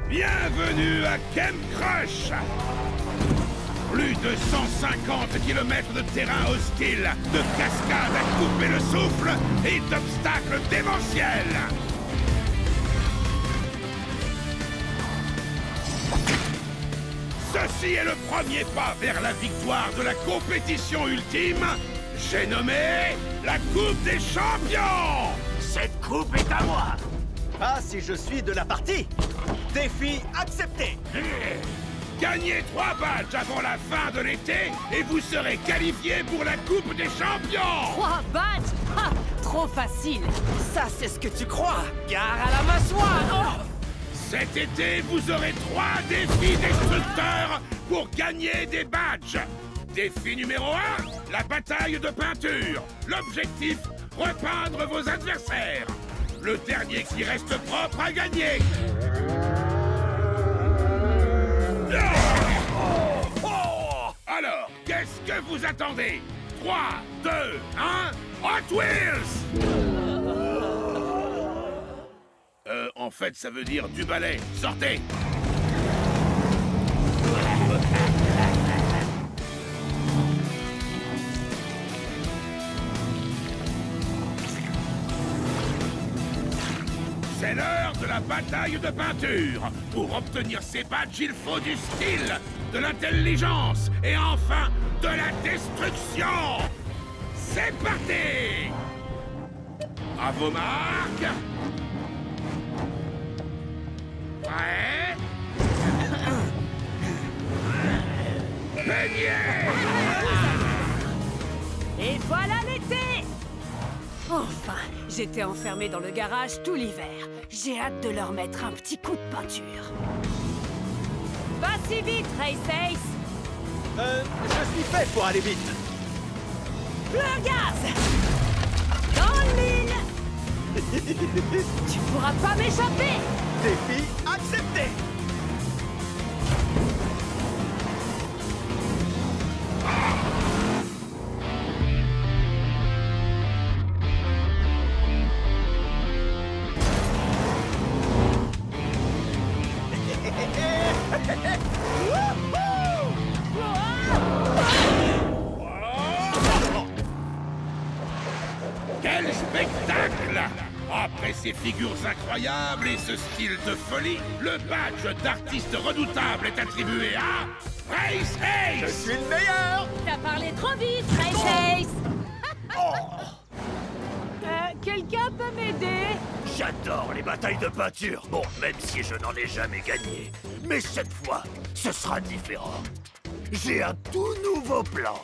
Bienvenue à Camp Crush. Plus de 150 km de terrain hostile, de cascades à couper le souffle et d'obstacles démentiels. Ceci est le premier pas vers la victoire de la compétition ultime. J'ai nommé la Coupe des Champions. Cette coupe est à moi. Pas si je suis de la partie. Défi accepté. Gagnez 3 badges avant la fin de l'été et vous serez qualifiés pour la Coupe des Champions. 3 badges? Ha! Trop facile. Ça, c'est ce que tu crois. Gare à la mâchoire. Cet été, vous aurez 3 défis destructeurs pour gagner des badges. Défi numéro 1, la bataille de peinture. L'objectif, repeindre vos adversaires. Le dernier qui reste propre a gagné. Alors, qu'est-ce que vous attendez? 3, 2, 1, Hot Wheels! En fait, ça veut dire du balai. Sortez! C'est l'heure de la bataille de peinture. Pour obtenir ces badges, il faut du style, de l'intelligence et enfin de la destruction. C'est parti! À vos marques. Prêt? Baignez! Et voilà l'été! Enfin, j'étais enfermé dans le garage tout l'hiver. J'ai hâte de leur mettre un petit coup de peinture. Pas si vite, Race Ace! Je suis fait pour aller vite. Le gaz! Dans le mille! Tu pourras pas m'échapper! Défi accepté. Quel spectacle! Après ces figures incroyables et ce style de folie, le badge d'artiste redoutable est attribué à Race Je Ace! suis le meilleur. T'as parlé trop vite, Race Ace! Quelqu'un peut m'aider? J'adore les batailles de peinture. Bon, même si je n'en ai jamais gagné. Mais cette fois, ce sera différent. J'ai un tout nouveau plan.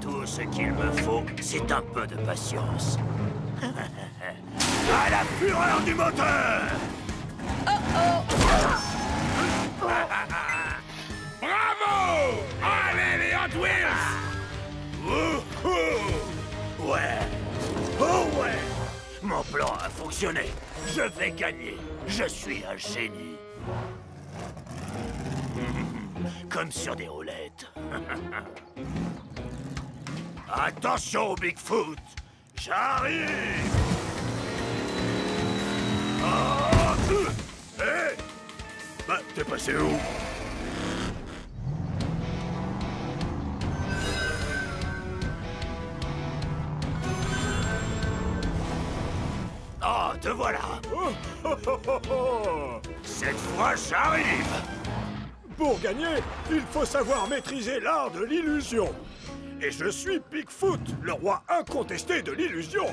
Tout ce qu'il me faut, c'est un peu de patience. À la fureur du moteur! Bravo! Allez les Hot Wheels! Wouhou! Ouais! Oh ouais! Mon plan a fonctionné. Je vais gagner. Je suis un génie. Comme sur des roulettes. Attention, Bigfoot! J'arrive! Hé! Bah, t'es passé où? Ah, te voilà! Cette fois, j'arrive! Pour gagner, il faut savoir maîtriser l'art de l'illusion. Et je suis Bigfoot, le roi incontesté de l'illusion.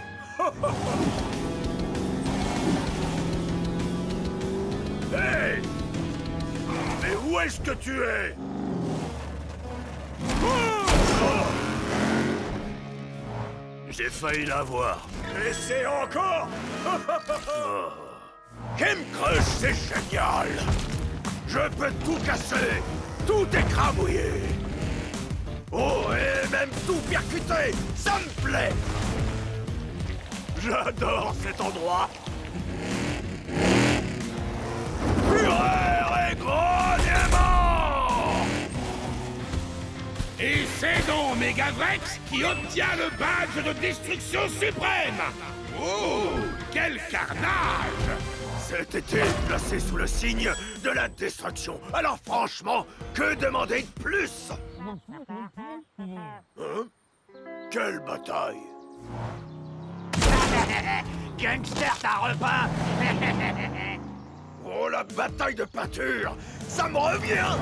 Hey! Mais où est-ce que tu es? J'ai failli l'avoir. Et c'est encore. Camp Crush, c'est génial! Je peux tout casser, tout écrabouiller. Oh, et même tout percuter, ça me plaît. J'adore cet endroit. Fureur et grognement! Et c'est donc Megavrex qui obtient le badge de destruction suprême! Oh, quel carnage! Cet été placé sous le signe de la destruction. Alors franchement, que demander de plus? Hein? Quelle bataille? Gangster, t'as repeint. Oh, la bataille de peinture! Ça me revient!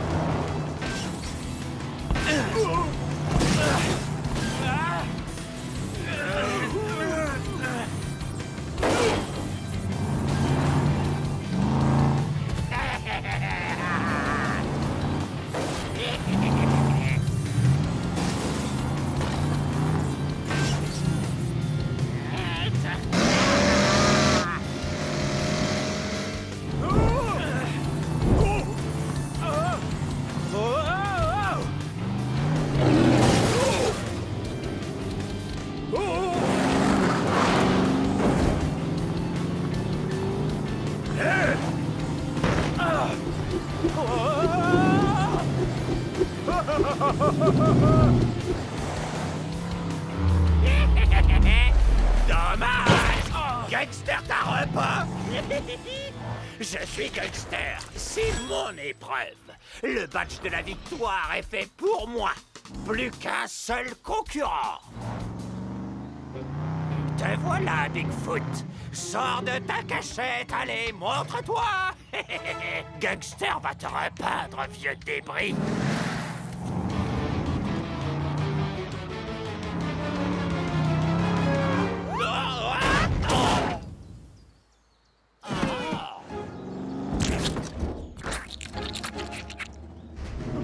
Dommage! Gangster, t'as repas? Je suis gangster, c'est mon épreuve. Le badge de la victoire est fait pour moi. Plus qu'un seul concurrent. Te voilà, Bigfoot. Sors de ta cachette, allez, montre-toi. Gangster va te repeindre, vieux débris.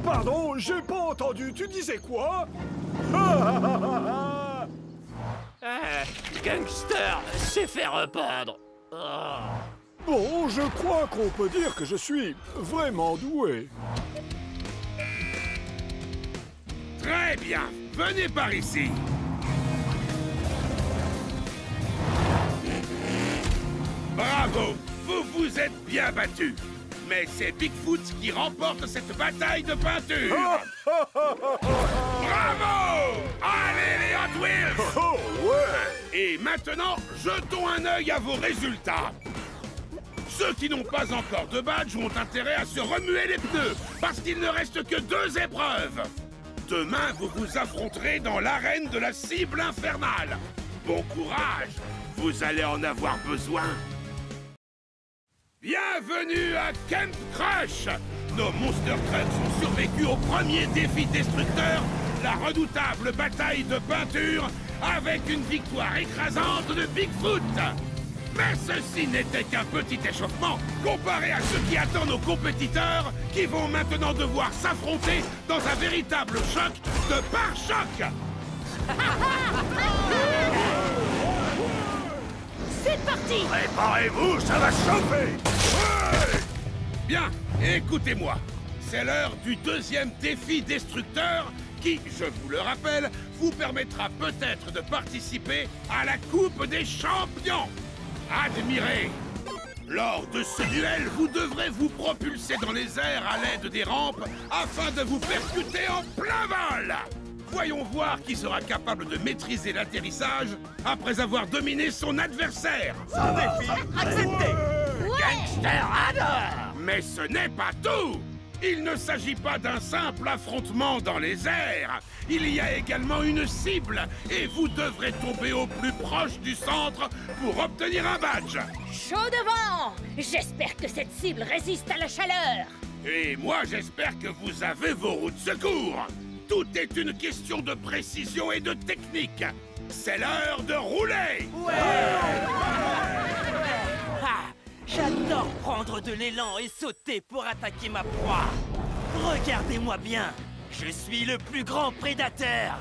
Pardon, j'ai pas entendu, tu disais quoi? Gangster s'est fait repeindre. Bon, je crois qu'on peut dire que je suis vraiment doué. Très bien, venez par ici. Bravo, vous vous êtes bien battus. Mais c'est Bigfoot qui remporte cette bataille de peinture. Bravo! Allez les Hot Wheels! Oh, ouais! Et maintenant, jetons un œil à vos résultats. Ceux qui n'ont pas encore de badge ont intérêt à se remuer les pneus, parce qu'il ne reste que 2 épreuves. Demain, vous vous affronterez dans l'arène de la cible infernale. Bon courage, vous allez en avoir besoin. Bienvenue à Camp Crush! Nos Monster Trucks ont survécu au premier défi destructeur, la redoutable bataille de peinture, avec une victoire écrasante de Bigfoot! Mais ceci n'était qu'un petit échauffement comparé à ce qui attend nos compétiteurs qui vont maintenant devoir s'affronter dans un véritable choc de pare-choc! C'est parti! Préparez-vous, ça va chauffer! Ouais! Bien, écoutez-moi. C'est l'heure du 2e défi destructeur qui, je vous le rappelle, vous permettra peut-être de participer à la Coupe des Champions. Admirez! Lors de ce duel, vous devrez vous propulser dans les airs à l'aide des rampes afin de vous percuter en plein vol. Voyons voir qui sera capable de maîtriser l'atterrissage après avoir dominé son adversaire. Un défi accepté. Gangster adore. Mais ce n'est pas tout! Il ne s'agit pas d'un simple affrontement dans les airs. Il y a également une cible et vous devrez tomber au plus proche du centre pour obtenir un badge. Chaud devant! J'espère que cette cible résiste à la chaleur. Et moi, j'espère que vous avez vos roues de secours. Tout est une question de précision et de technique. C'est l'heure de rouler! Ah, j'adore prendre de l'élan et sauter pour attaquer ma proie. Regardez-moi bien, je suis le plus grand prédateur.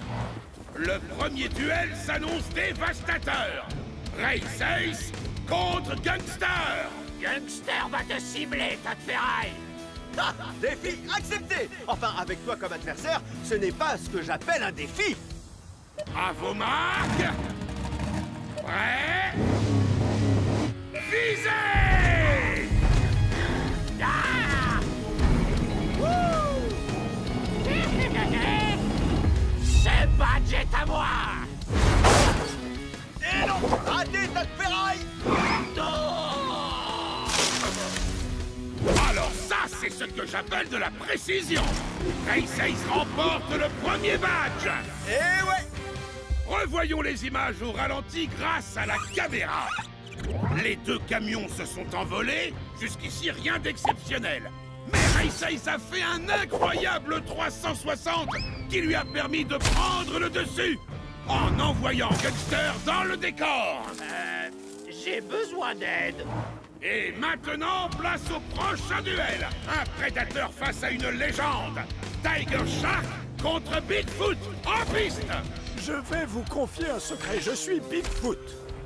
Le premier duel s'annonce dévastateur. Race Ace contre Gangster. Gangster va te cibler, tas de ferraille. Ah, défi accepté. Enfin, avec toi comme adversaire, ce n'est pas ce que j'appelle un défi. À vos marques. Prêts? Visez! Ah! Ce badge est à moi. Et non, raté, tas de ferraille. c'est ce que j'appelle de la précision. Race Ace remporte le premier badge. Eh ouais! Revoyons les images au ralenti grâce à la caméra. Les deux camions se sont envolés, jusqu'ici rien d'exceptionnel. Mais Race Ace a fait un incroyable 360 qui lui a permis de prendre le dessus en envoyant Gunster dans le décor. J'ai besoin d'aide. Et maintenant, place au prochain duel. Un prédateur face à une légende. Tiger Shark contre Bigfoot en piste. Je vais vous confier un secret, je suis Bigfoot.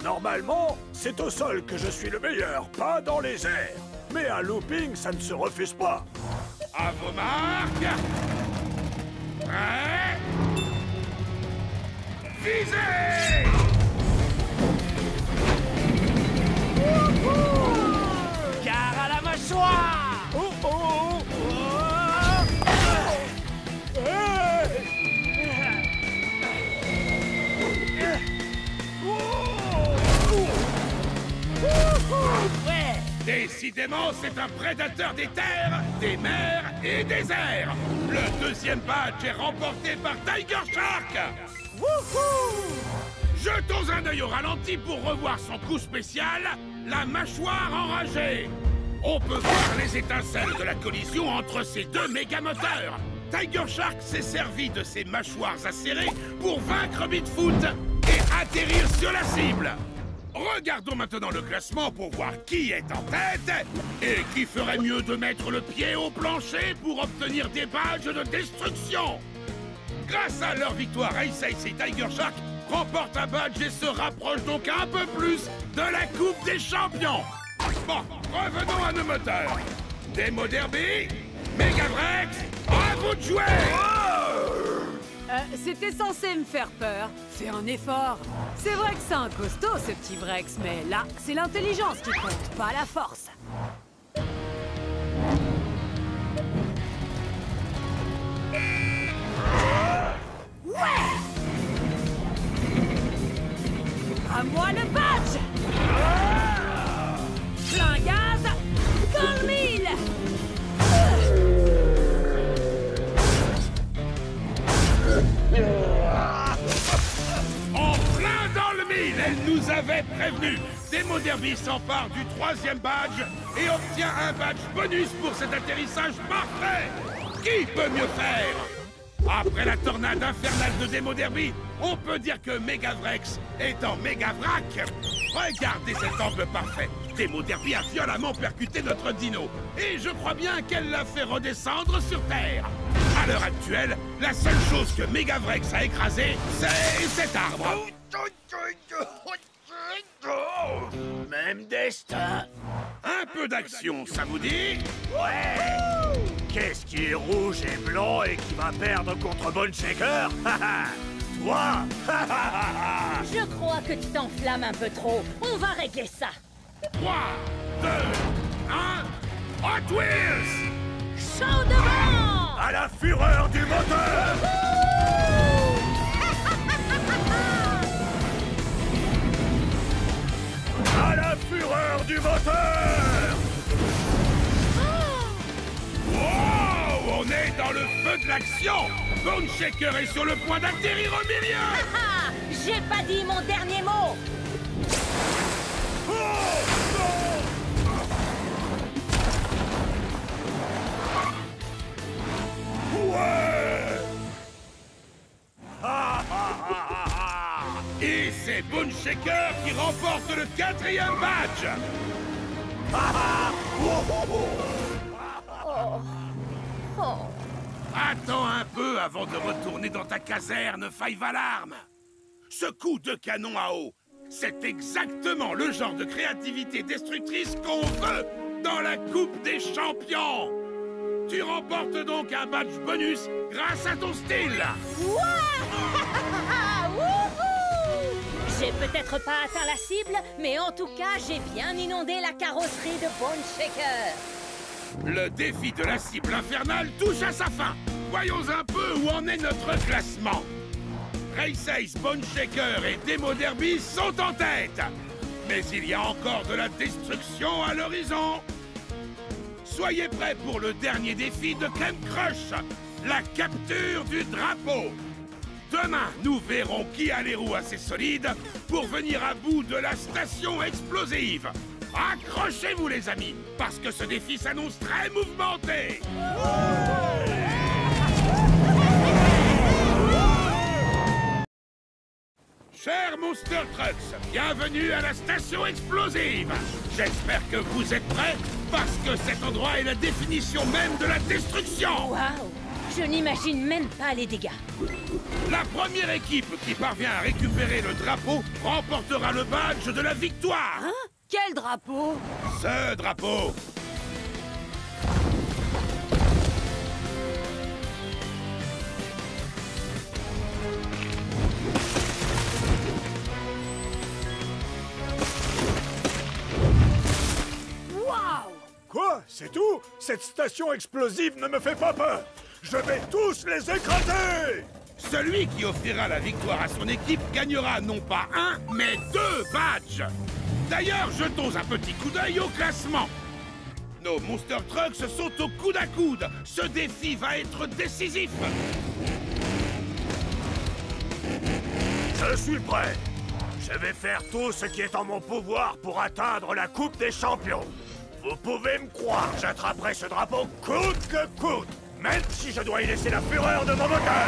Normalement, c'est au sol que je suis le meilleur, pas dans les airs. Mais un looping, ça ne se refuse pas. À vos marques. Prêt. Visez. Gare à la mâchoire! Oh oh! Ouais! Décidément, c'est un prédateur des terres, des mers et des airs. Le deuxième badge est remporté par Tiger Shark. Wouhou! Jetons un œil au ralenti pour revoir son coup spécial, la mâchoire enragée. On peut voir les étincelles de la collision entre ces deux méga-moteurs. Tiger Shark s'est servi de ses mâchoires acérées pour vaincre Bigfoot et atterrir sur la cible. Regardons maintenant le classement pour voir qui est en tête et qui ferait mieux de mettre le pied au plancher pour obtenir des badges de destruction. Grâce à leur victoire, Race Ace et Tiger Shark remportent un badge et se rapprochent donc un peu plus de la Coupe des Champions. Bon, revenons à nos moteurs. Demo Derby, Megavrex, à vous de jouer. C'était censé me faire peur. Fais un effort. C'est vrai que c'est un costaud, ce petit Vrex, mais là, c'est l'intelligence qui compte, pas la force. Ouais! À moi le badge! Plein gaz! Dans le mille! En plein dans le mille, elle nous avait prévenu. Demo Derby s'empare du troisième badge et obtient un badge bonus pour cet atterrissage parfait. Qui peut mieux faire? Après la tornade infernale de Demo Derby, on peut dire que Megavrex est en Megavrac. Regardez cet angle parfait. Demo Derby a violemment percuté notre dino. Et je crois bien qu'elle l'a fait redescendre sur Terre. À l'heure actuelle, la seule chose que Megavrex a écrasée, c'est cet arbre. Même destin. Un peu d'action, ça vous dit? Ouais! Qu'est-ce qui est rouge et blanc et qui va perdre contre Bone Shaker? Toi! Je crois que tu t'enflammes un peu trop. On va régler ça. 3, 2, 1, Hot Wheels! Chaud devant! À la fureur du moteur! À la fureur du moteur! Wow! On est dans le feu de l'action! Bone Shaker est sur le point d'atterrir au milieu! Ah! J'ai pas dit mon dernier mot! Et c'est Bone Shaker qui remporte le 4e badge! Attends un peu avant de retourner dans ta caserne, Five Alarm. Ce coup de canon à eau, c'est exactement le genre de créativité destructrice qu'on veut dans la Coupe des Champions. Tu remportes donc un badge bonus grâce à ton style. Wouhou! J'ai peut-être pas atteint la cible, mais en tout cas, j'ai bien inondé la carrosserie de Bone Shaker. Le défi de la cible infernale touche à sa fin. Voyons un peu où en est notre classement. Race Ace, Bone Shaker et Demo Derby sont en tête. Mais il y a encore de la destruction à l'horizon. Soyez prêts pour le dernier défi de Ken Crush, la capture du drapeau. Demain, nous verrons qui a les roues assez solides pour venir à bout de la station explosive. Accrochez-vous les amis, parce que ce défi s'annonce très mouvementé. Chers Monster Trucks, bienvenue à la station explosive. J'espère que vous êtes prêts, parce que cet endroit est la définition même de la destruction. Waouh! Je n'imagine même pas les dégâts. La première équipe qui parvient à récupérer le drapeau remportera le badge de la victoire. Hein? Quel drapeau? Ce drapeau. Waouh! Quoi? C'est tout? Cette station explosive ne me fait pas peur! Je vais tous les écraser! Celui qui offrira la victoire à son équipe gagnera non pas un, mais 2 badges. D'ailleurs, jetons un petit coup d'œil au classement. Nos Monster Trucks sont au coude à coude. Ce défi va être décisif. Je suis prêt. Je vais faire tout ce qui est en mon pouvoir pour atteindre la Coupe des Champions. Vous pouvez me croire, j'attraperai ce drapeau coûte que coûte, même si je dois y laisser la fureur de mon moteur.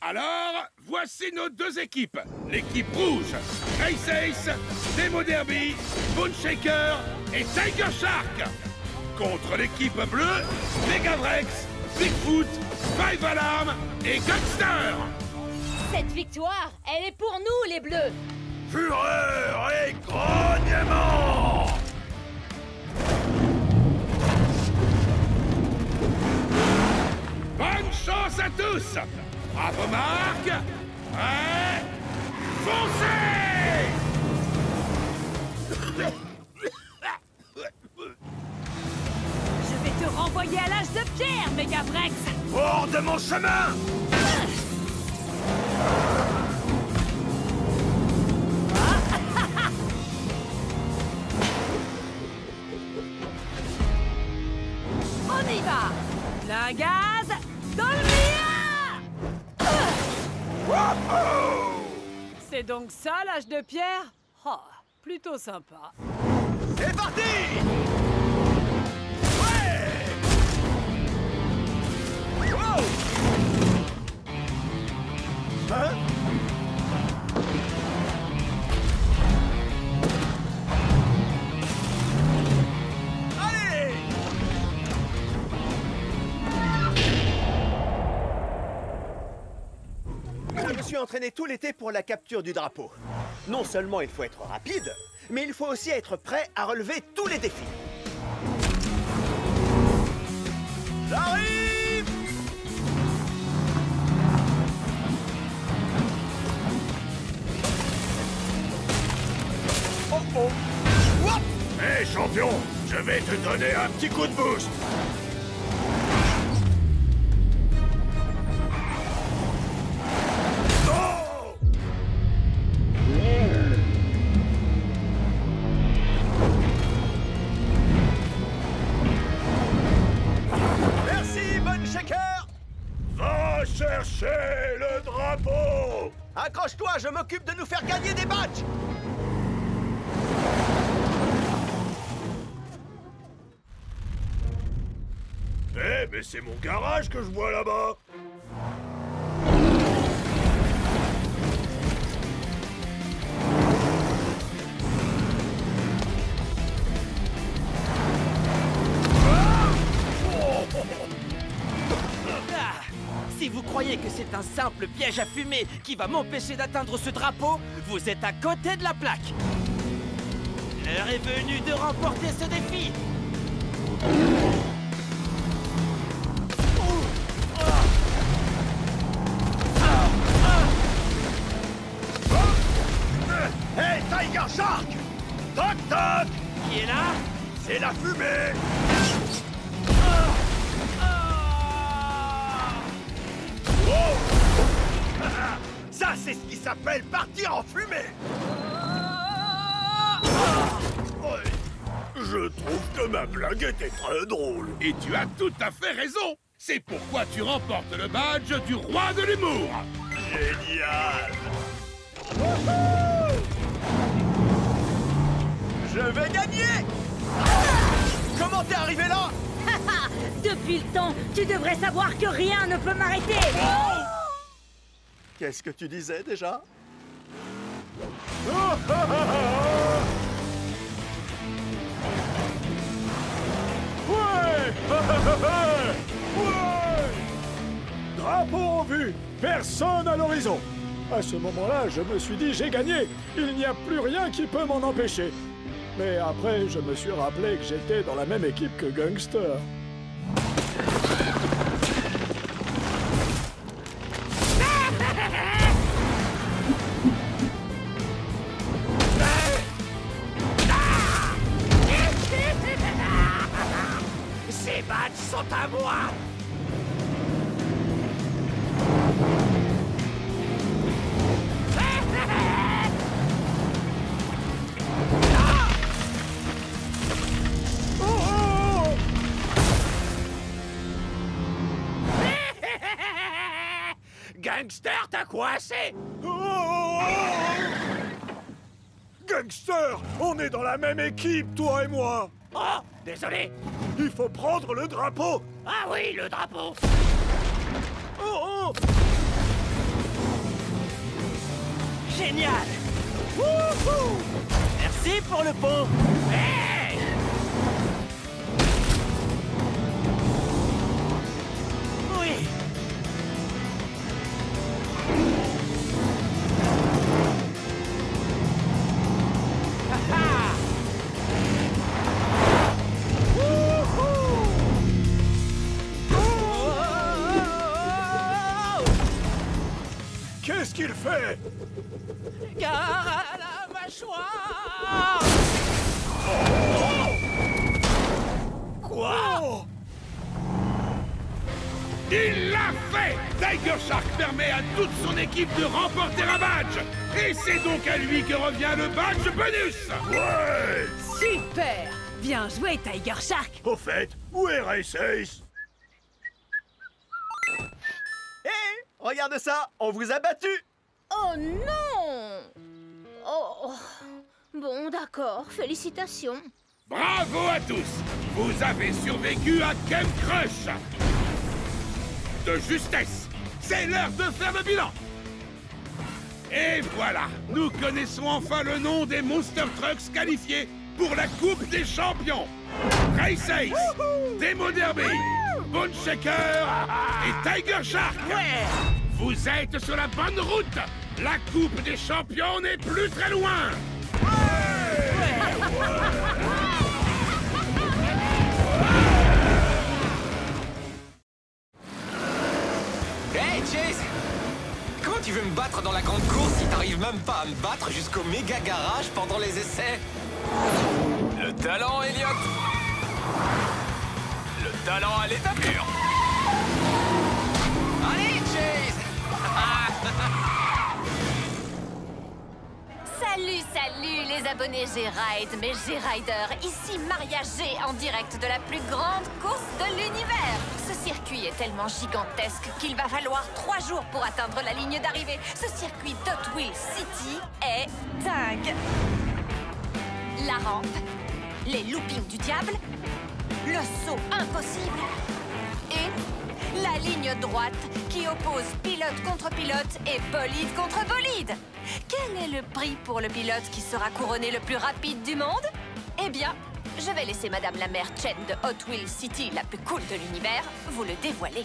Alors, voici nos 2 équipes. L'équipe rouge, Race Ace, Demo Derby, Bone Shaker et Tiger Shark. Contre l'équipe bleue, Megavrex, Bigfoot, Five Alarm et Gangster. Cette victoire, elle est pour nous, les Bleus. Fureur et grognement! Bonne chance à tous! Bravo Marc! Prêt? Foncez! Je vais te renvoyer à l'âge de pierre, Megavrex! Hors de mon chemin! On y va! Plein gaz, dans le mien! C'est donc ça l'âge de pierre? Oh, plutôt sympa. C'est parti! Ouais! Wow! Hein? Allez! Je me suis entraîné tout l'été pour la capture du drapeau. Non seulement il faut être rapide, mais il faut aussi être prêt à relever tous les défis. J'arrive! Oh oh! Wouah! Hé champion, je vais te donner un petit coup de boost! Merci, Bone Shaker! Va chercher le drapeau! Accroche-toi, je m'occupe de nous faire gagner des badges! Eh, mais c'est mon garage que je vois là-bas! Ah, si vous croyez que c'est un simple piège à fumée qui va m'empêcher d'atteindre ce drapeau, vous êtes à côté de la plaque. L'heure est venue de remporter ce défi. Hey, Tiger Shark! Toc toc! Qui est là? C'est la fumée! Oh! Ça, c'est ce qui s'appelle partir en fumée! Je trouve que ma blague était très drôle. Et tu as tout à fait raison. C'est pourquoi tu remportes le badge du roi de l'humour. Génial! Je vais gagner! Comment t'es arrivé là? Depuis le temps, tu devrais savoir que rien ne peut m'arrêter. Qu'est-ce que tu disais déjà? Ouais! Ouais! Drapeau en vue, personne à l'horizon. À ce moment-là, je me suis dit, j'ai gagné. Il n'y a plus rien qui peut m'en empêcher. Mais après, je me suis rappelé que j'étais dans la même équipe que Gangster. Ces badges sont à moi. Gangster, t'as coincé. Gangster, on est dans la même équipe, toi et moi. Oh, désolé. Il faut prendre le drapeau. Ah oui, le drapeau. Oh, oh. Génial! Wouhou! Merci pour le pont! Hey! Oui! Qu'est-ce qu'il fait? Gare à la mâchoire! Quoi? Oh! Il l'a fait! Tiger Shark permet à toute son équipe de remporter un badge. Et c'est donc à lui que revient le badge bonus. Ouais! Super! Bien joué, Tiger Shark! Au fait, où est Race Ace? Hé! Regarde ça! On vous a battu! Oh non! Oh. Bon, d'accord. Félicitations. Bravo à tous! Vous avez survécu à Game Crush! De justesse! C'est l'heure de faire le bilan! Et voilà! Nous connaissons enfin le nom des Monster Trucks qualifiés pour la Coupe des Champions! Race Ace, Demo Derby, Bone Shaker et Tiger Shark! Ouais! Vous êtes sur la bonne route! La Coupe des Champions n'est plus très loin! Hey Chase! Comment tu veux me battre dans la grande course si t'arrives même pas à me battre jusqu'au méga garage pendant les essais? Le talent, Elliot! Le talent à l'état pur! Allez, Chase! Salut les abonnés G-Ride, mes G-Riders. Ici Maria G en direct de la plus grande course de l'univers. Ce circuit est tellement gigantesque qu'il va falloir 3 jours pour atteindre la ligne d'arrivée. Ce circuit d'Hot Wheels City est dingue. La rampe, les loopings du diable, le saut impossible et la ligne droite qui oppose pilote contre pilote et bolide contre bolide. Quel est le prix pour le pilote qui sera couronné le plus rapide du monde? Eh bien, je vais laisser Madame la maire Chen de Hot Wheels City, la plus cool de l'univers, vous le dévoiler.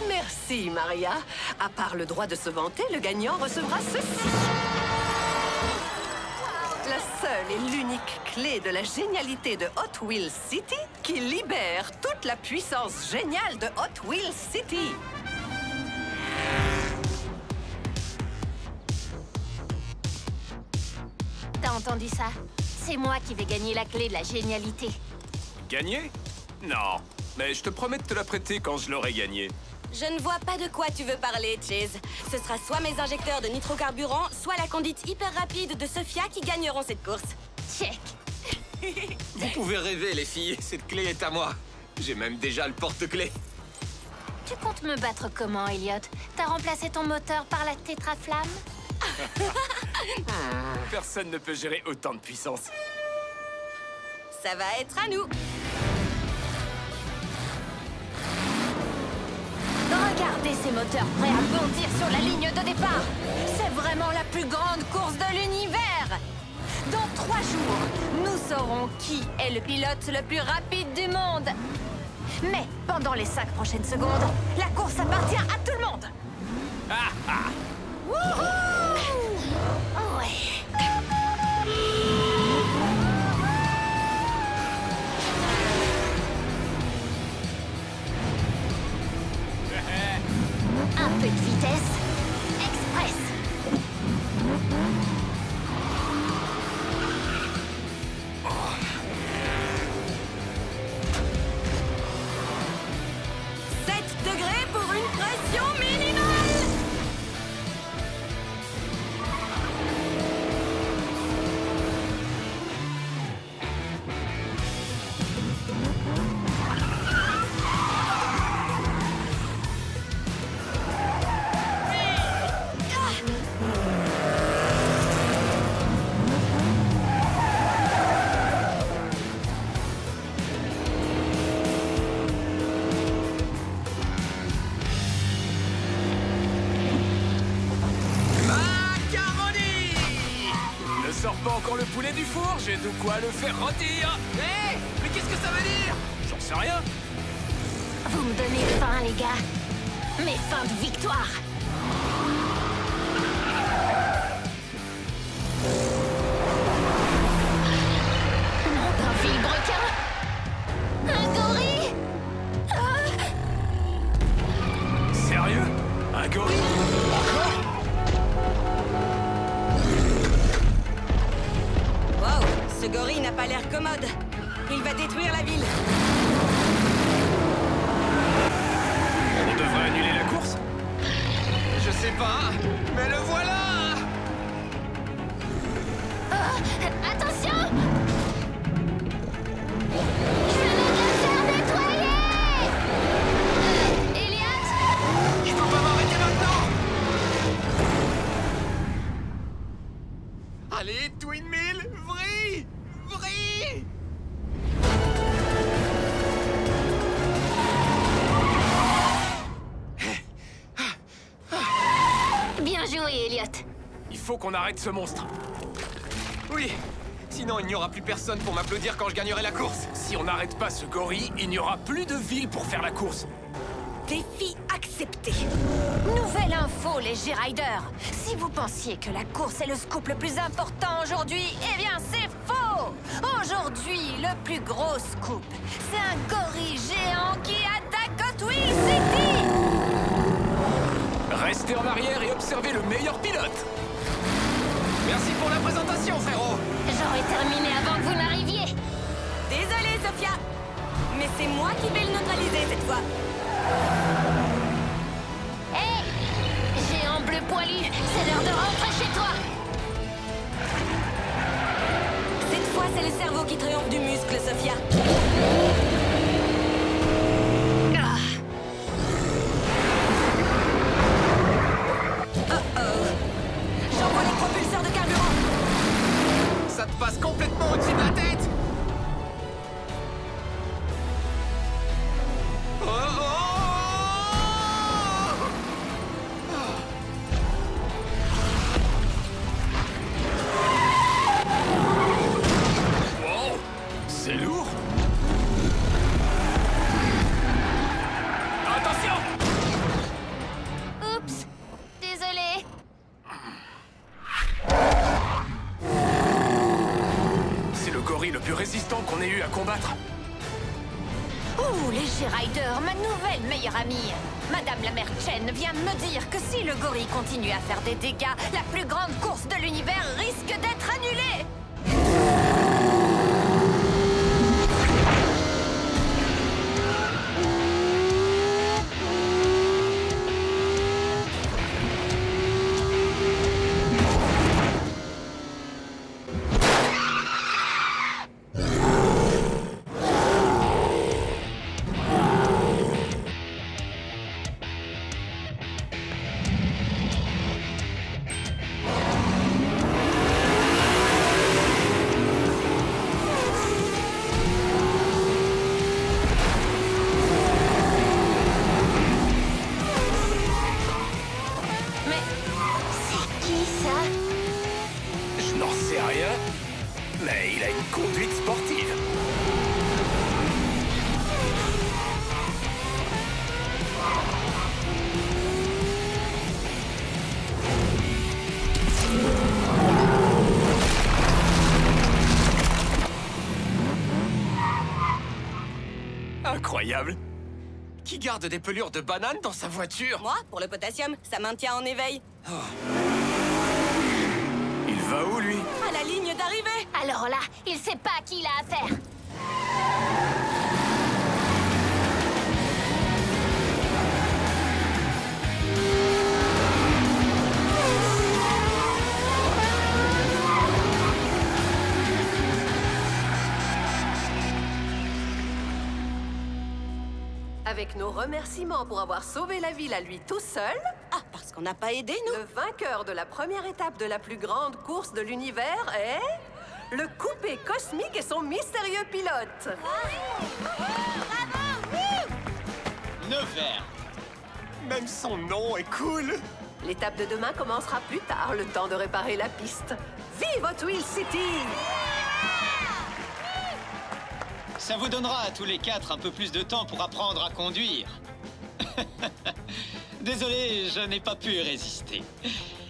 Merci, Maria. À part le droit de se vanter, le gagnant recevra ceci. La seule et l'unique clé de la génialité de Hot Wheels City qui libère toute la puissance géniale de Hot Wheels City. T'as entendu ça? C'est moi qui vais gagner la clé de la génialité. Gagner? Non. Mais je te promets de te la prêter quand je l'aurai gagnée. Je ne vois pas de quoi tu veux parler, Chase. Ce sera soit mes injecteurs de nitrocarburant, soit la conduite hyper rapide de Sophia qui gagneront cette course. Check. Vous pouvez rêver, les filles. Cette clé est à moi. J'ai même déjà le porte-clés. Tu comptes me battre comment, Elliot? T'as remplacé ton moteur par la tétraflamme? Personne ne peut gérer autant de puissance. Ça va être à nous. Regardez ces moteurs prêts à bondir sur la ligne de départ. C'est vraiment la plus grande course de l'univers. Dans 3 jours, nous saurons qui est le pilote le plus rapide du monde. Mais pendant les 5 prochaines secondes, la course appartient à tout le monde. Ah ah! Wouhou! Ouais. Un peu de vitesse. Express. Oh. 7 degrés pour une pression minimale. Ne sors pas encore le poulet du four, j'ai de quoi le faire rôtir. Hé, mais qu'est-ce que ça veut dire? J'en sais rien. Vous me donnez faim, les gars. Mais faim de victoire. Nom d'un vilebrequin. Un gorille. Sérieux? Un gorille? Encore? Wow, ce gorille n'a pas l'air commode. Il va détruire la ville. On devrait annuler la course? Je sais pas, mais le voilà! Attention! Je vais me faire nettoyer! Elliot? Je peux pas m'arrêter maintenant! Allez, Twin Mill, vrille! Vrille! Bien joué, Elliot. Il faut qu'on arrête ce monstre. Oui, sinon il n'y aura plus personne pour m'applaudir quand je gagnerai la course. Si on n'arrête pas ce gorille, il n'y aura plus de ville pour faire la course. Défi accepté. Nouvelle info, les G-Riders. Si vous pensiez que la course est le scoop le plus important aujourd'hui, eh bien c'est faux. Aujourd'hui, le plus gros scoop, c'est un gorille géant qui attaque Hot Wheels City. Restez en arrière et observez le meilleur pilote. Merci pour la présentation, frérot. J'aurais terminé avant que vous n'arriviez. Désolée, Sophia. Mais c'est moi qui vais le neutraliser cette fois. Hé, géant bleu poilu, c'est l'heure de rentrer chez toi. Cette fois, c'est le cerveau qui triomphe du muscle, Sophia. J'envoie les propulseurs de carburant. Ça te passe complètement au-dessus de la tête. Oh, oh, oh. Wow, c'est lourd. Attention. Oups, désolé. C'est le gorille le plus résistant qu'on ait eu à combattre. Ouh, les G-Riders, ma nouvelle meilleure amie. Madame la mère Chen vient de me dire que si le gorille continue à faire des dégâts, la plus grande course de l'univers risque d'être annulée. Incroyable. Qui garde des pelures de banane dans sa voiture? Moi, pour le potassium, ça maintient en éveil. Il va où, lui? À la ligne d'arrivée. Alors là, il sait pas à qui il a affaire. Avec nos remerciements pour avoir sauvé la ville à lui tout seul, Parce qu'on n'a pas aidé, nous. le vainqueur de la première étape de la plus grande course de l'univers est... le coupé cosmique et son mystérieux pilote. Nevers. Même son nom est cool. L'étape de demain commencera plus tard, le temps de réparer la piste. Vive Hot Wheels City! Ça vous donnera à tous les quatre un peu plus de temps pour apprendre à conduire. Désolé, je n'ai pas pu résister.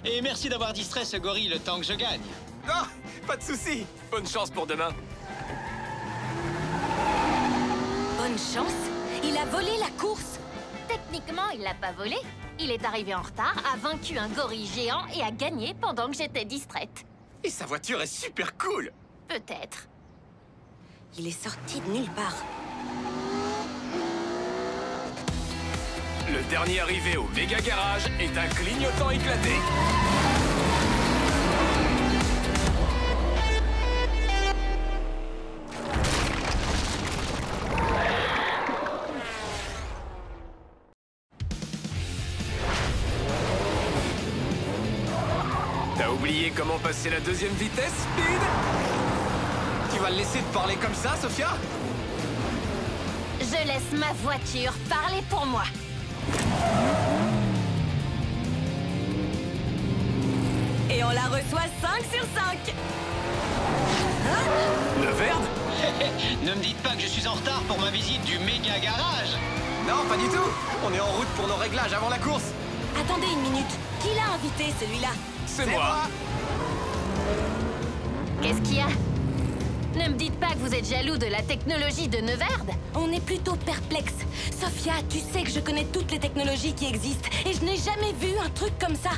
Et merci d'avoir distrait ce gorille le temps que je gagne. Ah, pas de souci. Bonne chance pour demain. Bonne chance. Il a volé la course. Techniquement, il l'a pas volé. Il est arrivé en retard, a vaincu un gorille géant et a gagné pendant que j'étais distraite. Et sa voiture est super cool. Peut-être. Il est sorti de nulle part. Le dernier arrivé au méga garage est un clignotant éclaté. T'as oublié comment passer la deuxième vitesse, Speed? Tu vas le laisser te parler comme ça, Sophia? Je laisse ma voiture parler pour moi. Et on la reçoit 5 sur 5. Nevers? Ne me dites pas que je suis en retard pour ma visite du méga garage. Non, pas du tout. On est en route pour nos réglages avant la course. Attendez une minute. Qui l'a invité, celui-là? C'est moi. Qu'est-ce qu'il y a? Ne me dites pas que vous êtes jaloux de la technologie de Nevers. On est plutôt perplexe. Sophia, tu sais que je connais toutes les technologies qui existent et je n'ai jamais vu un truc comme ça.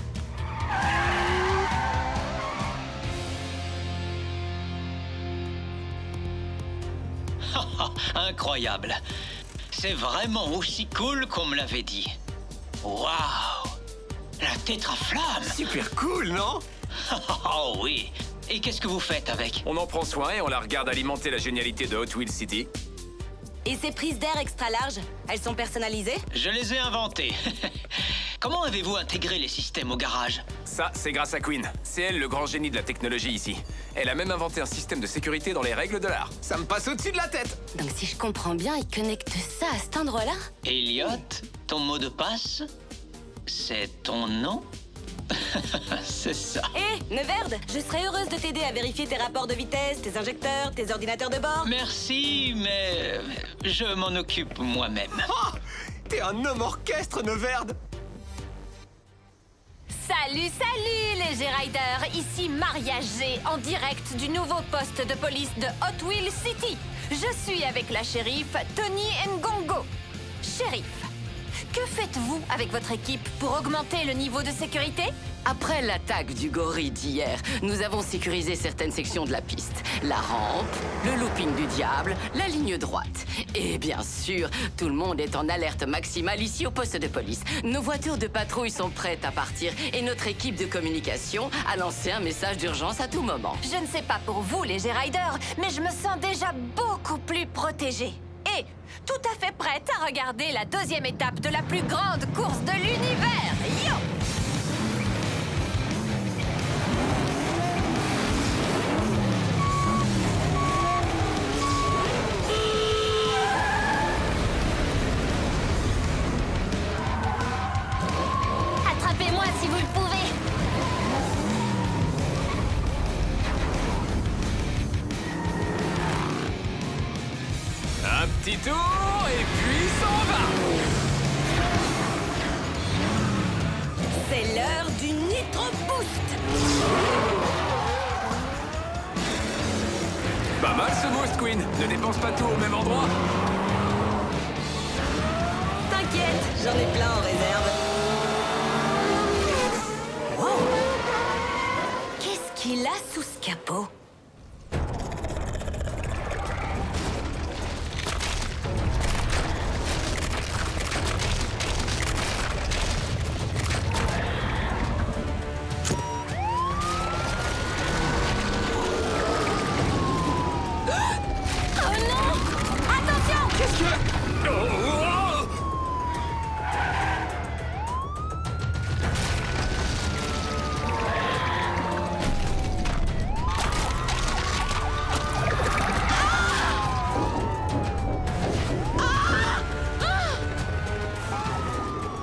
Incroyable. C'est vraiment aussi cool qu'on me l'avait dit. Waouh! La tétraflamme! Super cool, non? Oh oui. Et qu'est-ce que vous faites avec? On en prend soin et on la regarde alimenter la génialité de Hot Wheels City. Et ces prises d'air extra larges, elles sont personnalisées? Je les ai inventées. Comment avez-vous intégré les systèmes au garage? Ça, c'est grâce à Queen. C'est elle le grand génie de la technologie ici. Elle a même inventé un système de sécurité dans les règles de l'art. Ça me passe au-dessus de la tête. Donc si je comprends bien, ils connectent ça à cet endroit-là? Elliot, ton mot de passe, c'est ton nom? C'est ça. Hé, Nevers, je serais heureuse de t'aider à vérifier tes rapports de vitesse, tes injecteurs, tes ordinateurs de bord. Merci, mais je m'en occupe moi-même. Oh, t'es un homme orchestre, Nevers. Salut, salut les G-Riders. Ici Maria G, en direct du nouveau poste de police de Hot Wheels City. Je suis avec la shérif Tony Ngongo. Shérif, que faites-vous avec votre équipe pour augmenter le niveau de sécurité? Après l'attaque du gorille d'hier, nous avons sécurisé certaines sections de la piste. La rampe, le looping du diable, la ligne droite. Et bien sûr, tout le monde est en alerte maximale ici au poste de police. Nos voitures de patrouille sont prêtes à partir et notre équipe de communication a lancé un message d'urgence à tout moment. Je ne sais pas pour vous les G-Riders, mais je me sens déjà beaucoup plus protégée. Et tout à fait prête à regarder la deuxième étape de la plus grande course de l'univers. Yo! Attrapez-moi si vous le pouvez. Un petit tour et puis s'en va. C'est l'heure du Nitro Boost. Pas mal ce boost, Queen. Ne dépense pas tout au même endroit. J'en ai plein en réserve. Wow. Qu'est-ce qu'il a sous ce capot?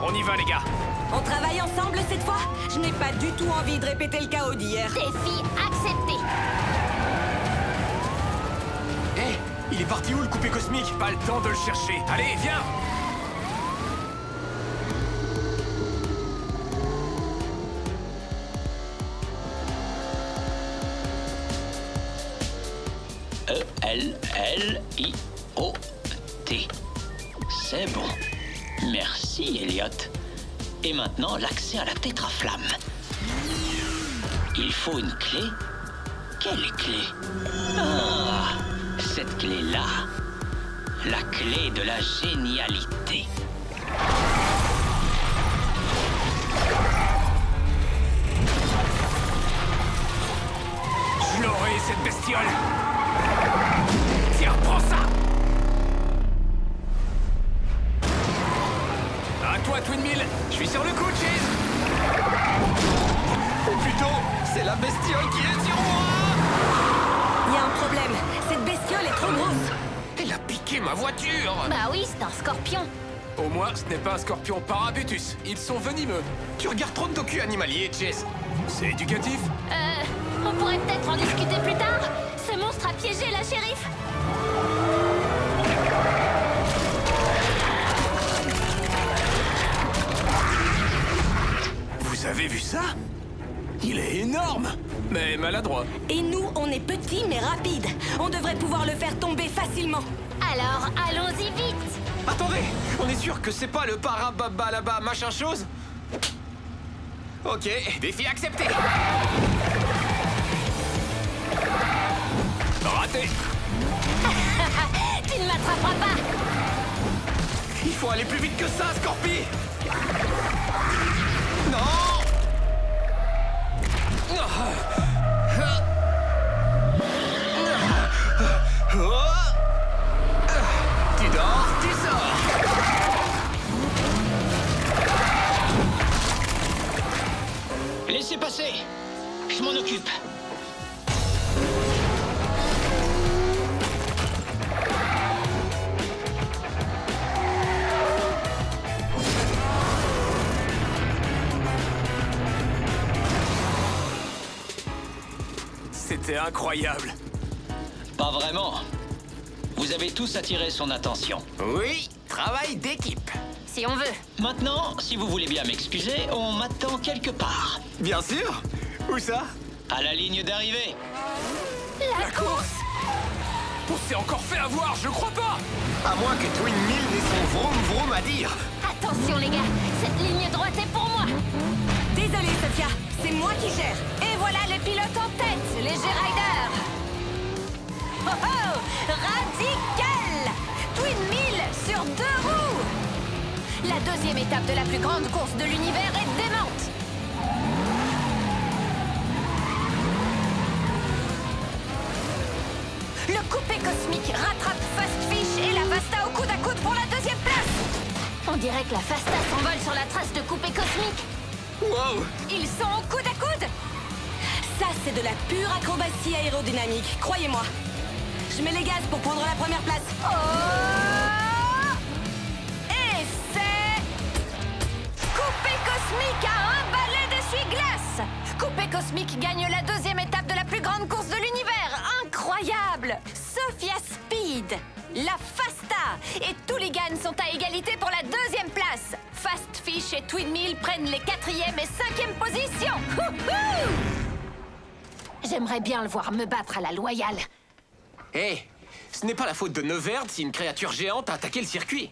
On y va, les gars. On travaille ensemble cette fois? Je n'ai pas du tout envie de répéter le chaos d'hier. Défi accepté. Hé, il est parti où le coupé cosmique? Pas le temps de le chercher. Allez, viens. E-L-L-I-O-T. C'est bon. Merci, Elliot. Et maintenant, l'accès à la tétraflamme. Il faut une clé. Quelle clé? Ah, cette clé-là. La clé de la génialité. Je l'aurai, cette bestiole. Tiens, prends ça. À toi, Twin Mill. Je suis sur le coup, Chase. Ou plutôt, c'est la bestiole qui est sur moi. Il y a un problème. Cette bestiole est trop grosse. Elle a piqué ma voiture. Bah oui, c'est un scorpion. Au moins, ce n'est pas un scorpion parabutus. Ils sont venimeux. Tu regardes trop de docu animaliers, Chase. C'est éducatif. On pourrait peut-être en discuter plus tard. Ce monstre a piégé la shérif. Vous avez vu ça? Il est énorme, mais maladroit. Et nous, on est petits mais rapides. On devrait pouvoir le faire tomber facilement. Alors, allons-y vite. Attendez, on est sûr que c'est pas le parababa là-bas machin chose? Ok, défi accepté. Raté. Tu ne m'attraperas pas. Il faut aller plus vite que ça, Scorpi. Non. Tu dors, tu sors. Laissez passer. Je m'en occupe. C'était incroyable. Pas vraiment. Vous avez tous attiré son attention. Oui, travail d'équipe. Si on veut. Maintenant, si vous voulez bien m'excuser, on m'attend quelque part. Bien sûr. Où ça? À la ligne d'arrivée. La course. On s'est encore fait avoir, je crois pas. À moins que Twin Mill ait son vroom vroom à dire. Attention les gars, cette ligne droite est pour moi. Désolée, Sophia. C'est moi qui gère. Et voilà le pilote en tête, les G-Riders. Oh oh, radical. Twin Mill sur 2 roues. La deuxième étape de la plus grande course de l'univers est démente. Le coupé cosmique rattrape Fast Fish et la Fasta au coude à coude pour la deuxième place. On dirait que la Fasta s'envole sur la trace de coupé cosmique. Wow. Ils sont au coude à coude. Ça, c'est de la pure acrobatie aérodynamique, croyez-moi. Je mets les gaz pour prendre la première place. Oh! Et c'est... Coupé cosmique à un balai d'essuie-glace. Coupé cosmique gagne la deuxième étape de la plus grande course de l'univers. Incroyable! Sophia Speed, la Fasta et Tooligan sont à égalité pour la deuxième place. Fast Fish et Twin Mill prennent les 4e et 5e positions. J'aimerais bien le voir me battre à la loyale. Hé, ce n'est pas la faute de Neverd si une créature géante a attaqué le circuit.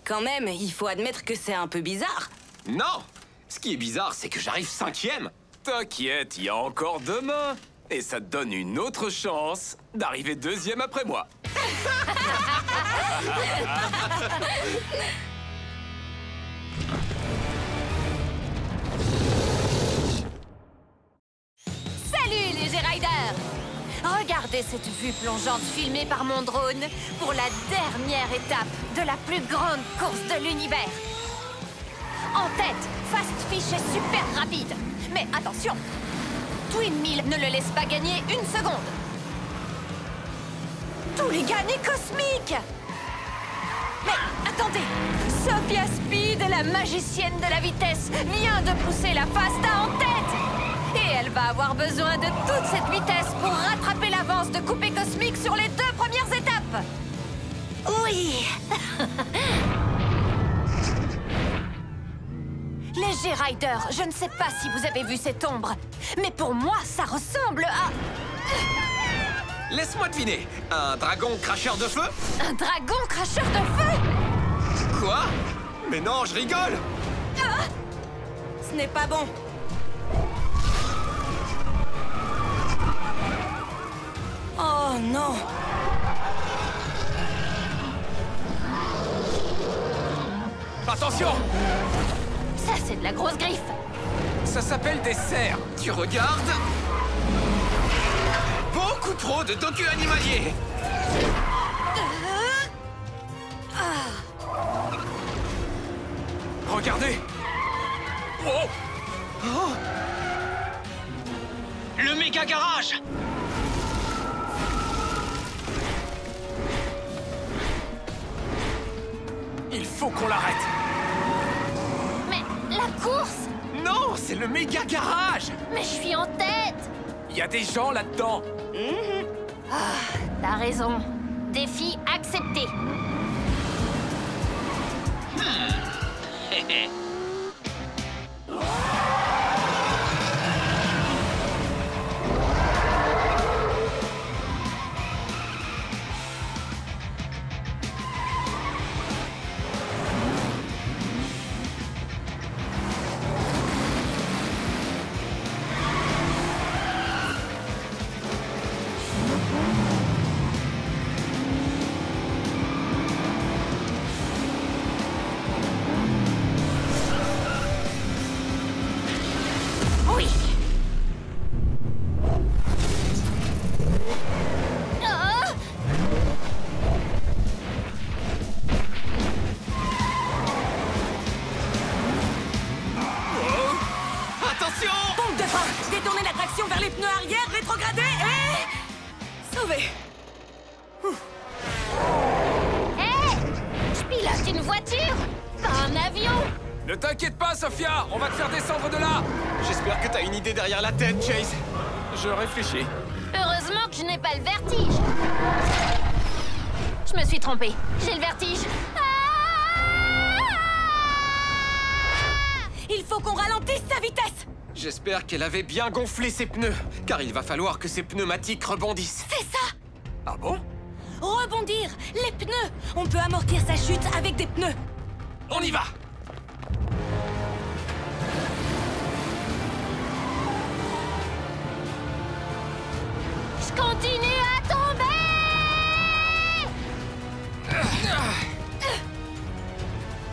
Quand même, il faut admettre que c'est un peu bizarre. Non! Ce qui est bizarre, c'est que j'arrive 5e. T'inquiète, il y a encore demain. Et ça te donne une autre chance d'arriver 2e après moi. Salut les G-Riders! Regardez cette vue plongeante filmée par mon drone pour la dernière étape de la plus grande course de l'univers. En tête, Fast Fish est super rapide. Mais attention, Twin Mill ne le laisse pas gagner une seconde. Tous les gagnés cosmiques! Mais attendez, Sophia Speed, la magicienne de la vitesse, vient de pousser la Fasta en tête! Et elle va avoir besoin de toute cette vitesse pour rattraper l'avance de Coupé Cosmique sur les 2 premières étapes! Oui! Les G-Riders, je ne sais pas si vous avez vu cette ombre, mais pour moi, ça ressemble à... Laisse-moi deviner, un dragon cracheur de feu? Un dragon cracheur de feu? Quoi? Mais non, je rigole! Ah! Ce n'est pas bon. Oh non! Attention! Ça, c'est de la grosse griffe. Ça s'appelle des cerfs. Tu regardes? Beaucoup trop de docu animaliers. Regardez! Oh! Oh! Le méga garage! Il faut qu'on l'arrête! Mais la course? Non, c'est le méga garage! Mais je suis en tête! Il y a des gens là-dedans! Ah, t'as raison. Défi accepté. Oui. Ah! Attention! Pompe de frein! Détournez la traction vers les pneus arrière, rétrogradez et... Sauvé! Hé! Je pilote une voiture, pas un avion! Ne t'inquiète pas, Sophia! On va te faire descendre de là! J'espère que t'as une idée derrière la tête, Chase. Je réfléchis. Heureusement que je n'ai pas le vertige. Je me suis trompée. J'ai le vertige. Il faut qu'on ralentisse sa vitesse! J'espère qu'elle avait bien gonflé ses pneus, car il va falloir que ses pneumatiques rebondissent. C'est ça! Ah bon? Rebondir! Les pneus! On peut amortir sa chute avec des pneus! On y va! Je continue à tomber!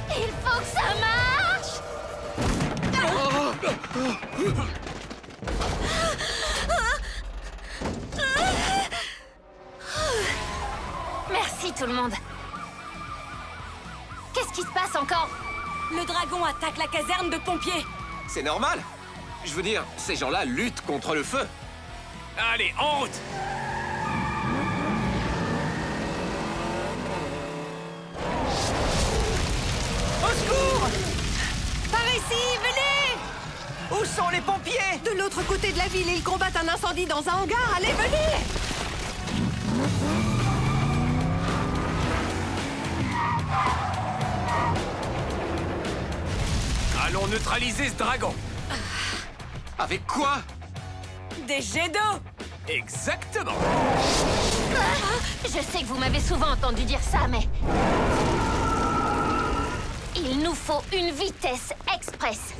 Il faut que ça marche! Merci tout le monde. Qu'est-ce qui se passe encore? Le dragon attaque la caserne de pompiers! C'est normal. Je veux dire, ces gens-là luttent contre le feu. Allez, en route! Au secours! Par ici, venez! Où sont les pompiers? De l'autre côté de la ville, ils combattent un incendie dans un hangar. Allez, venez! Allons neutraliser ce dragon. Avec quoi? Des jets d'eau! Exactement. Je sais que vous m'avez souvent entendu dire ça, mais... Il nous faut une vitesse express.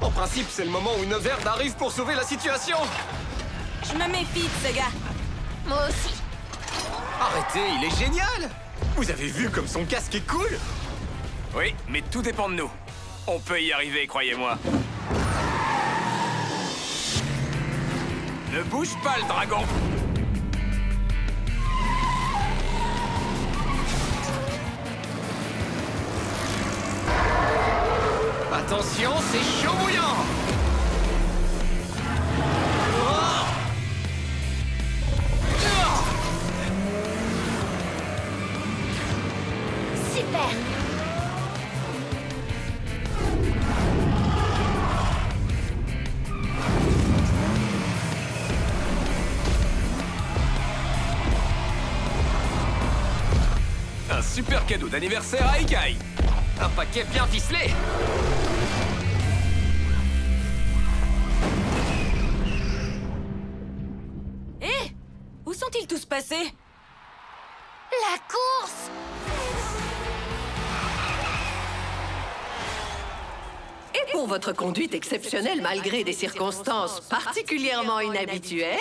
En principe, c'est le moment où Neverd arrive pour sauver la situation. Je me méfie de ce gars. Moi aussi. Arrêtez, il est génial. Vous avez vu comme son casque est cool? Oui, mais tout dépend de nous. On peut y arriver, croyez-moi. Ne bouge pas, le dragon. Attention, c'est chaud bouillant. Super. Un super cadeau d'anniversaire à Ikai. Un paquet bien ficelé. Hé! Où sont-ils tous passés? La course! Et pour votre conduite exceptionnelle malgré des circonstances particulièrement inhabituelles,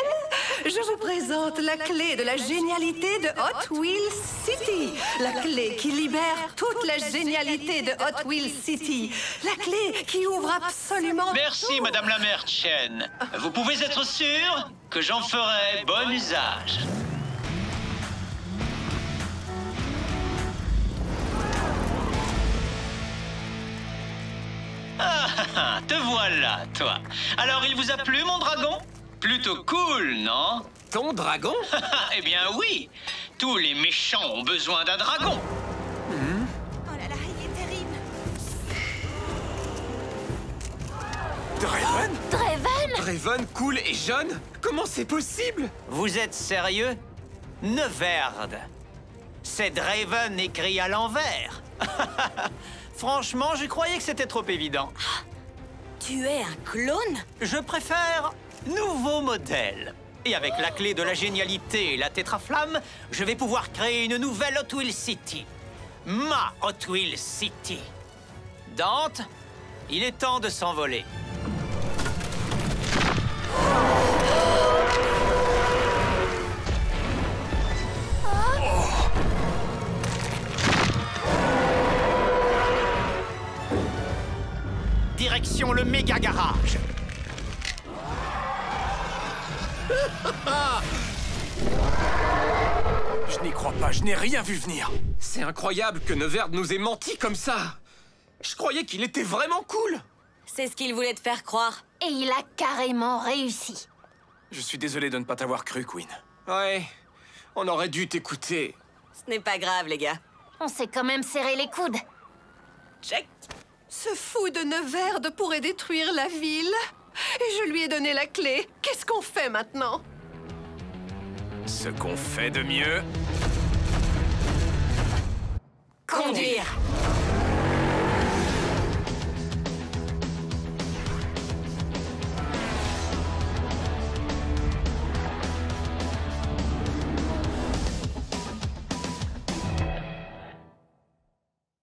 je vous présente la clé de la génialité de Hot Wheels City. La clé qui libère toute la génialité de Hot Wheels City. La clé qui ouvre absolument Merci, tout. Madame la Merchant. Vous pouvez être sûr que j'en ferai bon usage. Ah, te voilà, toi. Alors, il vous a plu, mon dragon? Plutôt cool, non? Ton dragon? Eh bien, oui. Tous les méchants ont besoin d'un dragon. Oh là là, il est terrible. Draven? Draven? Draven cool et jeune? Comment c'est possible? Vous êtes sérieux? Neverd. C'est Draven écrit à l'envers. Franchement, je croyais que c'était trop évident. Tu es un clone? Je préfère nouveau modèle. Et avec la clé de la génialité et la tétraflamme, je vais pouvoir créer une nouvelle Hot Wheels City. Ma Hot Wheels City. Dante, il est temps de s'envoler. Direction le méga garage. Je n'y crois pas, je n'ai rien vu venir. C'est incroyable que Neverd nous ait menti comme ça. Je croyais qu'il était vraiment cool. C'est ce qu'il voulait te faire croire. Et il a carrément réussi. Je suis désolé de ne pas t'avoir cru, Queen. Ouais, on aurait dû t'écouter. Ce n'est pas grave, les gars. On s'est quand même serré les coudes. Check. Ce fou de Neverd pourrait détruire la ville. Et je lui ai donné la clé. Qu'est-ce qu'on fait maintenant? Ce qu'on fait de mieux... Conduire.